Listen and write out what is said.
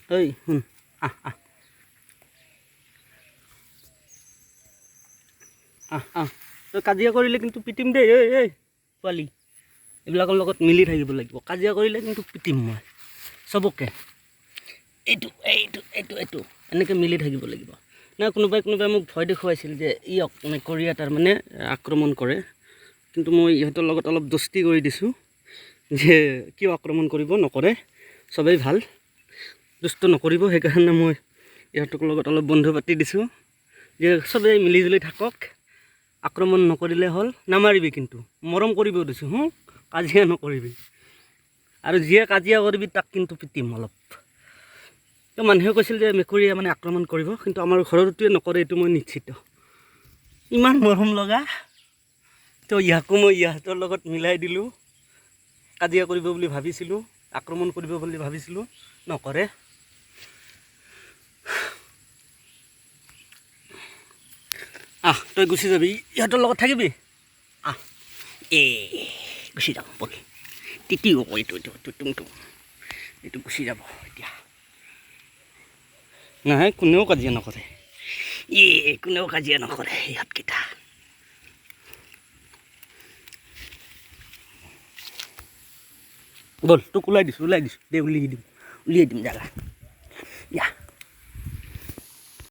ঐ শুন আহ আহ আহ আহ তই কাজিয়া কৰিলে কিন্তু পিটিম দেই এই পোৱালি এইবিলাকৰ লগত মিলি থাকিব লাগিব কাজিয়া কৰিলে কিন্তু পিটিম মই চবকে এইটো এইটো এইটো এইটো এনেকৈ মিলি থাকিব লাগিব নাই কোনোবাই মোক ভয় দেখুৱাইছিল যে ই মেকুৰী এটাৰ মানে আক্ৰমণ কৰে কিন্তু মই ইহঁতৰ লগত অলপ দস্তি কৰি দিছোঁ যে কিয় আক্ৰমণ কৰিব নকৰে চবেই ভাল দুষ্ট নকৰিব সেইকাৰণে মই ইহঁতৰ লগত অলপ বন্ধু পাতি দিছোঁ যে চবেই মিলিজুলি থাকক আক্ৰমণ নকৰিলে হ'ল নামাৰিবি কিন্তু মৰম কৰিব দিছোঁ কাজিয়া নকৰিবি আৰু যিয়ে কাজিয়া কৰিবি তাক কিন্তু পিটিম অলপ তো মানুহে কৈছিল যে মেকুৰীয়ে মানে আক্ৰমণ কৰিব কিন্তু আমাৰ ঘৰটোৱে নকৰে এইটো মই নিশ্চিত ইমান মৰম লগা তো ইয়াকো মই ইহঁতৰ লগত মিলাই দিলোঁ কাজিয়া কৰিব বুলি ভাবিছিলোঁ আক্ৰমণ কৰিব বুলি ভাবিছিলোঁ নকৰে আহ তই গুচি যাবি ইহঁতৰ লগত থাকিবি আহ গুচি যাম বল তিতিও এইটো এইটো গুচি যাব এতিয়া নাই কোনেও কাজিয়া নকৰে কোনেও কাজিয়া নকৰে ইহঁতকেইটা বল তোক ওলাই দিছোঁ দে উলিয়াই দিম জাগা